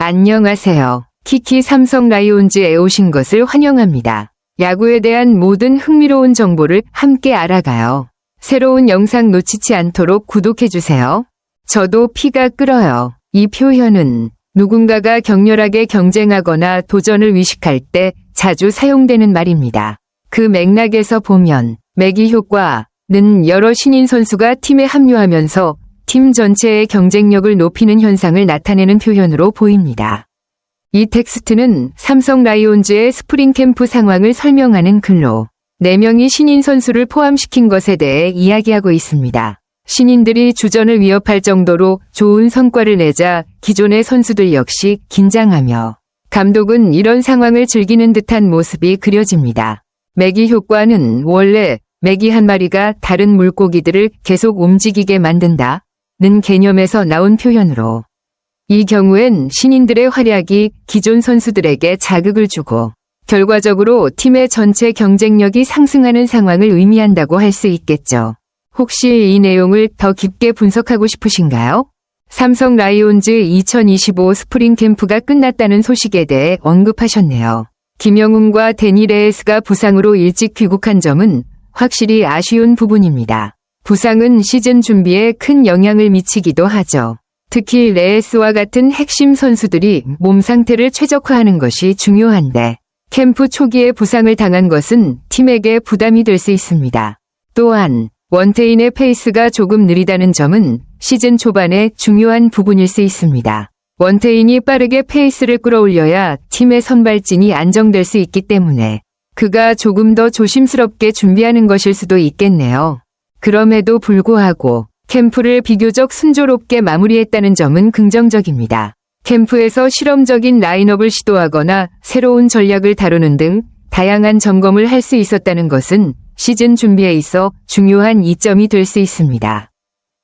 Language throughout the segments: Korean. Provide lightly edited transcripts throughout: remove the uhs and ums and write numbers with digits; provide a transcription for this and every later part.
안녕하세요. 키키 삼성 라이온즈에 오신 것을 환영합니다. 야구에 대한 모든 흥미로운 정보를 함께 알아가요. 새로운 영상 놓치지 않도록 구독해주세요. 저도 피가 끓어요. 이 표현은 누군가가 격렬하게 경쟁하거나 도전을 위식할 때 자주 사용되는 말입니다. 그 맥락에서 보면 매기 효과는 여러 신인 선수가 팀에 합류하면서 팀 전체의 경쟁력을 높이는 현상을 나타내는 표현으로 보입니다. 이 텍스트는 삼성 라이온즈의 스프링 캠프 상황을 설명하는 글로 4명의 신인 선수를 포함시킨 것에 대해 이야기하고 있습니다. 신인들이 주전을 위협할 정도로 좋은 성과를 내자 기존의 선수들 역시 긴장하며 감독은 이런 상황을 즐기는 듯한 모습이 그려집니다. 매기 효과는 원래 매기 한 마리가 다른 물고기들을 계속 움직이게 만든다 는 개념에서 나온 표현으로 이 경우엔 신인들의 활약이 기존 선수들에게 자극을 주고 결과적으로 팀의 전체 경쟁력이 상승하는 상황을 의미한다고 할 수 있겠죠. 혹시 이 내용을 더 깊게 분석하고 싶으신가요? 삼성 라이온즈 2025 스프링 캠프가 끝났다는 소식에 대해 언급하셨네요. 김영웅과 데니 레에스가 부상으로 일찍 귀국한 점은 확실히 아쉬운 부분입니다. 부상은 시즌 준비에 큰 영향을 미치기도 하죠. 특히 레에스와 같은 핵심 선수들이 몸 상태를 최적화하는 것이 중요한데 캠프 초기에 부상을 당한 것은 팀에게 부담이 될 수 있습니다. 또한 원태인의 페이스가 조금 느리다는 점은 시즌 초반에 중요한 부분일 수 있습니다. 원태인이 빠르게 페이스를 끌어올려야 팀의 선발진이 안정될 수 있기 때문에 그가 조금 더 조심스럽게 준비하는 것일 수도 있겠네요. 그럼에도 불구하고 캠프를 비교적 순조롭게 마무리했다는 점은 긍정적입니다. 캠프에서 실험적인 라인업을 시도하거나 새로운 전략을 다루는 등 다양한 점검을 할 수 있었다는 것은 시즌 준비에 있어 중요한 이점이 될 수 있습니다.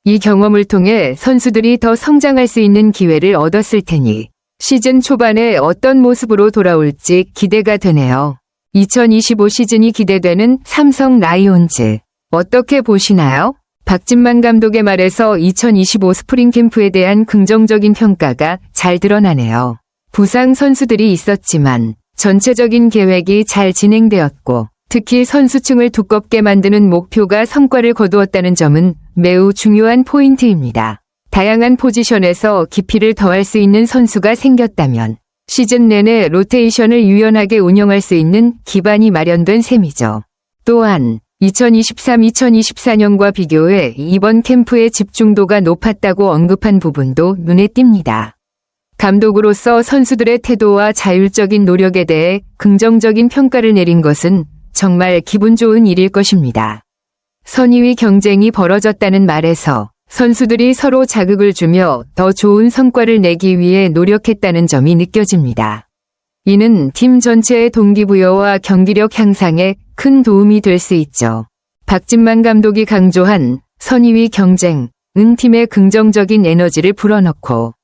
이 경험을 통해 선수들이 더 성장할 수 있는 기회를 얻었을 테니 시즌 초반에 어떤 모습으로 돌아올지 기대가 되네요. 2025 시즌이 기대되는 삼성 라이온즈. 어떻게 보시나요? 박진만 감독의 말에서 2025 스프링 캠프에 대한 긍정적인 평가가 잘 드러나네요. 부상 선수들이 있었지만 전체적인 계획이 잘 진행되었고 특히 선수층을 두껍게 만드는 목표가 성과를 거두었다는 점은 매우 중요한 포인트입니다. 다양한 포지션에서 깊이를 더할 수 있는 선수가 생겼다면 시즌 내내 로테이션을 유연하게 운영할 수 있는 기반이 마련된 셈이죠. 또한 2023-2024년과 비교해 이번 캠프의 집중도가 높았다고 언급한 부분도 눈에 띕니다. 감독으로서 선수들의 태도와 자율적인 노력에 대해 긍정적인 평가를 내린 것은 정말 기분 좋은 일일 것입니다. 선의위 경쟁이 벌어졌다는 말에서 선수들이 서로 자극을 주며 더 좋은 성과를 내기 위해 노력했다는 점이 느껴집니다. 이는 팀 전체의 동기부여와 경기력 향상에 큰 도움이 될 수 있죠. 박진만 감독이 강조한 선의위 경쟁은 팀의 긍정적인 에너지를 불어넣고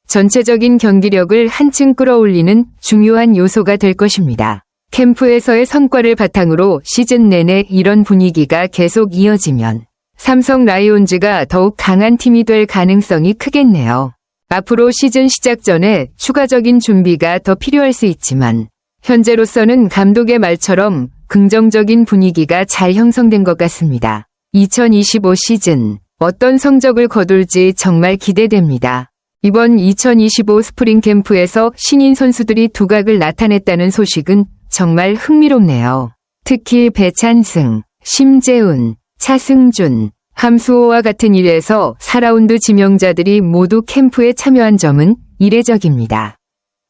전체적인 경기력을 한층 끌어올리는 중요한 요소가 될 것입니다. 캠프에서의 성과를 바탕으로 시즌 내내 이런 분위기가 계속 이어지면 삼성 라이온즈가 더욱 강한 팀이 될 가능성이 크겠네요. 앞으로 시즌 시작 전에 추가적인 준비가 더 필요할 수 있지만 현재로서는 감독의 말처럼 긍정적인 분위기가 잘 형성된 것 같습니다. 2025 시즌 어떤 성적을 거둘지 정말 기대됩니다. 이번 2025 스프링 캠프에서 신인 선수들이 두각을 나타냈다는 소식은 정말 흥미롭네요. 특히 배찬승, 심재훈, 차승준, 함수호와 같은 일에서 4라운드 지명자들이 모두 캠프에 참여한 점은 이례적입니다.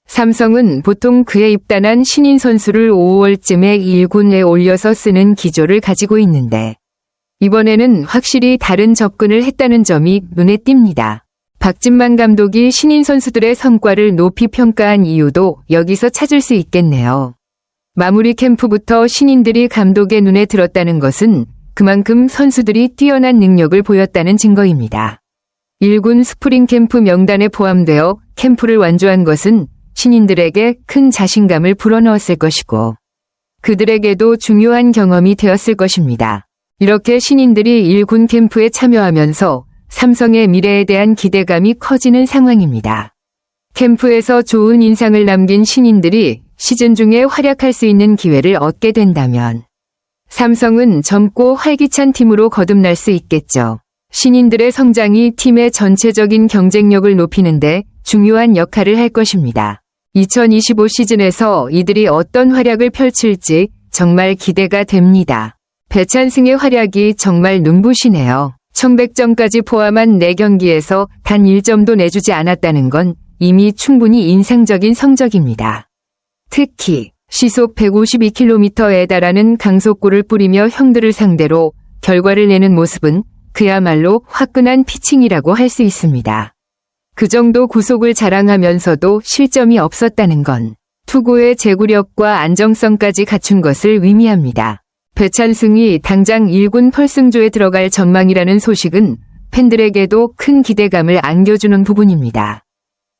삼성은 보통 그에 입단한 신인 선수를 5월쯤에 1군에 올려서 쓰는 기조를 가지고 있는데 이번에는 확실히 다른 접근을 했다는 점이 눈에 띕니다. 박진만 감독이 신인 선수들의 성과를 높이 평가한 이유도 여기서 찾을 수 있겠네요. 마무리 캠프부터 신인들이 감독의 눈에 들었다는 것은 그만큼 선수들이 뛰어난 능력을 보였다는 증거입니다. 1군 스프링 캠프 명단에 포함되어 캠프를 완주한 것은 신인들에게 큰 자신감을 불어넣었을 것이고 그들에게도 중요한 경험이 되었을 것입니다. 이렇게 신인들이 1군 캠프에 참여하면서 삼성의 미래에 대한 기대감이 커지는 상황입니다. 캠프에서 좋은 인상을 남긴 신인들이 시즌 중에 활약할 수 있는 기회를 얻게 된다면 삼성은 젊고 활기찬 팀으로 거듭날 수 있겠죠. 신인들의 성장이 팀의 전체적인 경쟁력을 높이는데 중요한 역할을 할 것입니다. 2025 시즌에서 이들이 어떤 활약을 펼칠지 정말 기대가 됩니다. 배찬승의 활약이 정말 눈부시네요. 1100점까지 포함한 4경기에서 단 1점도 내주지 않았다는 건 이미 충분히 인상적인 성적입니다. 특히 시속 152km에 달하는 강속구를 뿌리며 형들을 상대로 결과를 내는 모습은 그야말로 화끈한 피칭이라고 할 수 있습니다. 그 정도 구속을 자랑하면서도 실점이 없었다는 건 투구의 제구력과 안정성까지 갖춘 것을 의미합니다. 배찬승이 당장 1군 펄승조에 들어갈 전망이라는 소식은 팬들에게도 큰 기대감을 안겨주는 부분입니다.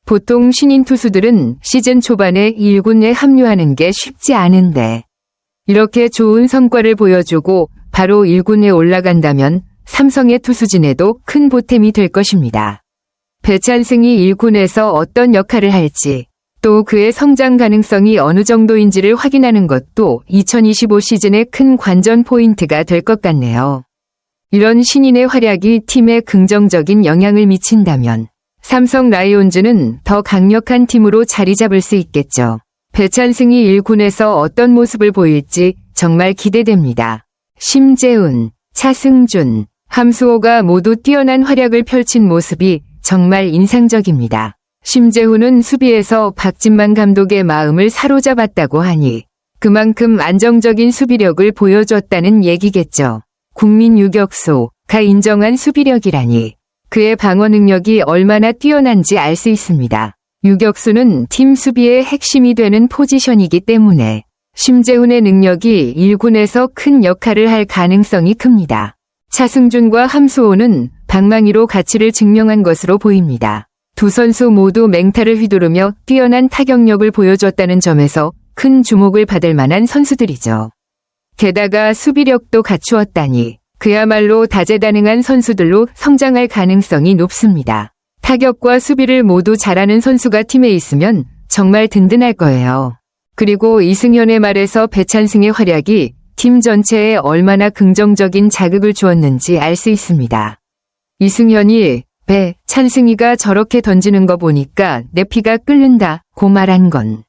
보통 신인 투수들은 시즌 초반에 1군에 합류하는 게 쉽지 않은데 이렇게 좋은 성과를 보여주고 바로 1군에 올라간다면 삼성의 투수진에도 큰 보탬이 될 것입니다. 배찬승이 1군에서 어떤 역할을 할지 또 그의 성장 가능성이 어느 정도인지를 확인하는 것도 2025 시즌의 큰 관전 포인트가 될 것 같네요. 이런 신인의 활약이 팀에 긍정적인 영향을 미친다면 삼성 라이온즈는 더 강력한 팀으로 자리 잡을 수 있겠죠. 배찬승이 1군에서 어떤 모습을 보일지 정말 기대됩니다. 심재훈, 차승준, 함수호가 모두 뛰어난 활약을 펼친 모습이 정말 인상적입니다. 심재훈은 수비에서 박진만 감독의 마음을 사로잡았다고 하니 그만큼 안정적인 수비력을 보여줬다는 얘기겠죠. 국민 유격수가 인정한 수비력이라니 그의 방어 능력이 얼마나 뛰어난지 알 수 있습니다. 유격수는 팀 수비의 핵심이 되는 포지션이기 때문에 심재훈의 능력이 1군에서 큰 역할을 할 가능성이 큽니다. 차승준과 함수호는 방망이로 가치를 증명한 것으로 보입니다. 두 선수 모두 맹타를 휘두르며 뛰어난 타격력을 보여줬다는 점에서 큰 주목을 받을 만한 선수들이죠. 게다가 수비력도 갖추었다니 그야말로 다재다능한 선수들로 성장할 가능성이 높습니다. 타격과 수비를 모두 잘하는 선수가 팀에 있으면 정말 든든할 거예요. 그리고 이승현의 말에서 배찬승의 활약이 팀 전체에 얼마나 긍정적인 자극을 주었는지 알 수 있습니다. 이승현이 배찬승이가 저렇게 던지는 거 보니까 내 피가 끓는다 고 말한 건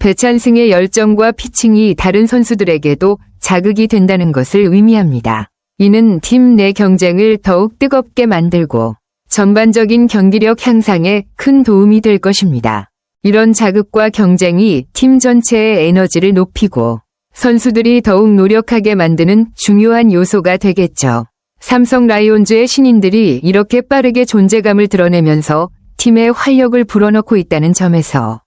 배찬승의 열정과 피칭이 다른 선수들에게도 자극이 된다는 것을 의미합니다. 이는 팀 내 경쟁을 더욱 뜨겁게 만들고 전반적인 경기력 향상에 큰 도움이 될 것입니다. 이런 자극과 경쟁이 팀 전체의 에너지를 높이고 선수들이 더욱 노력하게 만드는 중요한 요소가 되겠죠. 삼성 라이온즈의 신인들이 이렇게 빠르게 존재감을 드러내면서 팀의 활력을 불어넣고 있다는 점에서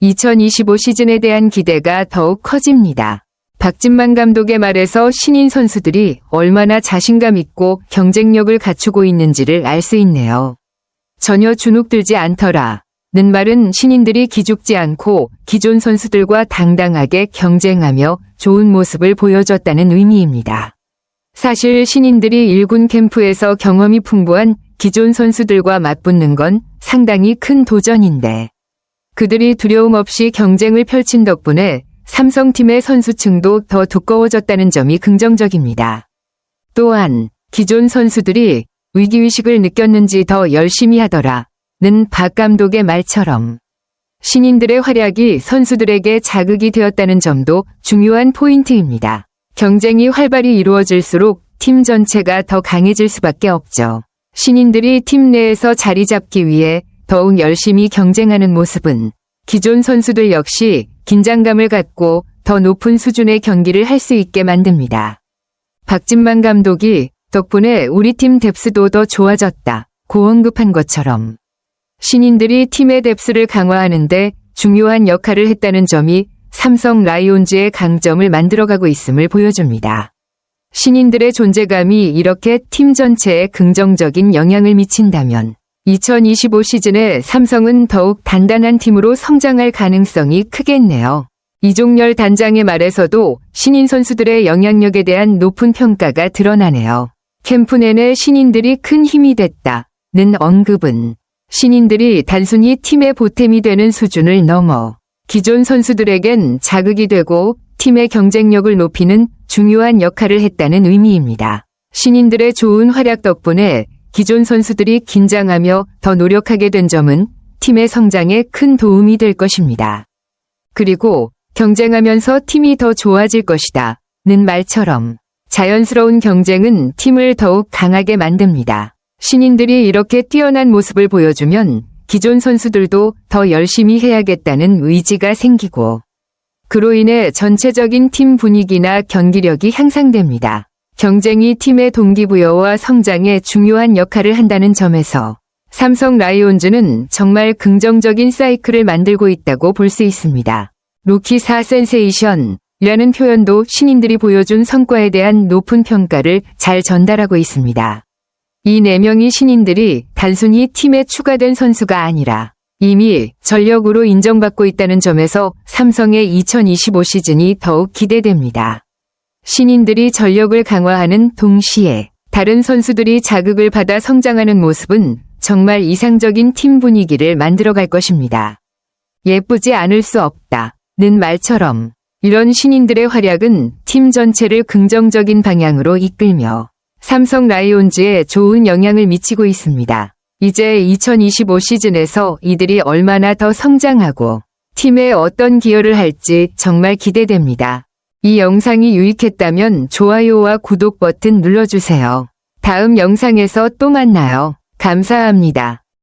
2025 시즌에 대한 기대가 더욱 커집니다. 박진만 감독의 말에서 신인 선수들이 얼마나 자신감 있고 경쟁력을 갖추고 있는지를 알 수 있네요. 전혀 주눅들지 않더라. 는 말은 신인들이 기죽지 않고 기존 선수들과 당당하게 경쟁하며 좋은 모습을 보여줬다는 의미입니다. 사실 신인들이 1군 캠프에서 경험이 풍부한 기존 선수들과 맞붙는 건 상당히 큰 도전인데 그들이 두려움 없이 경쟁을 펼친 덕분에 삼성팀의 선수층도 더 두꺼워졌다는 점이 긍정적입니다. 또한 기존 선수들이 위기의식을 느꼈는지 더 열심히 하더라. 는 박 감독의 말처럼 신인들의 활약이 선수들에게 자극이 되었다는 점도 중요한 포인트입니다. 경쟁이 활발히 이루어질수록 팀 전체가 더 강해질 수밖에 없죠. 신인들이 팀 내에서 자리 잡기 위해 더욱 열심히 경쟁하는 모습은 기존 선수들 역시 긴장감을 갖고 더 높은 수준의 경기를 할 수 있게 만듭니다. 박진만 감독이 덕분에 우리 팀 뎁스도 더 좋아졌다 고 언급한 것처럼 신인들이 팀의 뎁스를 강화하는데 중요한 역할을 했다는 점이 삼성 라이온즈의 강점을 만들어가고 있음을 보여줍니다. 신인들의 존재감이 이렇게 팀 전체에 긍정적인 영향을 미친다면 2025 시즌에 삼성은 더욱 단단한 팀으로 성장할 가능성이 크겠네요. 이종열 단장의 말에서도 신인 선수들의 영향력에 대한 높은 평가가 드러나네요. 캠프 내내 신인들이 큰 힘이 됐다는 언급은 신인들이 단순히 팀의 보탬이 되는 수준을 넘어 기존 선수들에겐 자극이 되고 팀의 경쟁력을 높이는 중요한 역할을 했다는 의미입니다. 신인들의 좋은 활약 덕분에 기존 선수들이 긴장하며 더 노력하게 된 점은 팀의 성장에 큰 도움이 될 것입니다. 그리고 경쟁하면서 팀이 더 좋아질 것이다 는 말처럼 자연스러운 경쟁은 팀을 더욱 강하게 만듭니다. 신인들이 이렇게 뛰어난 모습을 보여주면 기존 선수들도 더 열심히 해야겠다는 의지가 생기고 그로 인해 전체적인 팀 분위기나 경기력이 향상됩니다. 경쟁이 팀의 동기부여와 성장에 중요한 역할을 한다는 점에서 삼성 라이온즈는 정말 긍정적인 사이클을 만들고 있다고 볼 수 있습니다. 루키 4 센세이션이라는 표현도 신인들이 보여준 성과에 대한 높은 평가를 잘 전달하고 있습니다. 이 4명의 신인들이 단순히 팀에 추가된 선수가 아니라 이미 전력으로 인정받고 있다는 점에서 삼성의 2025 시즌이 더욱 기대됩니다. 신인들이 전력을 강화하는 동시에 다른 선수들이 자극을 받아 성장하는 모습은 정말 이상적인 팀 분위기를 만들어갈 것입니다. 예쁘지 않을 수 없다는 말처럼 이런 신인들의 활약은 팀 전체를 긍정적인 방향으로 이끌며 삼성 라이온즈에 좋은 영향을 미치고 있습니다. 이제 2025 시즌에서 이들이 얼마나 더 성장하고 팀에 어떤 기여를 할지 정말 기대됩니다. 이 영상이 유익했다면 좋아요와 구독 버튼 눌러주세요. 다음 영상에서 또 만나요. 감사합니다.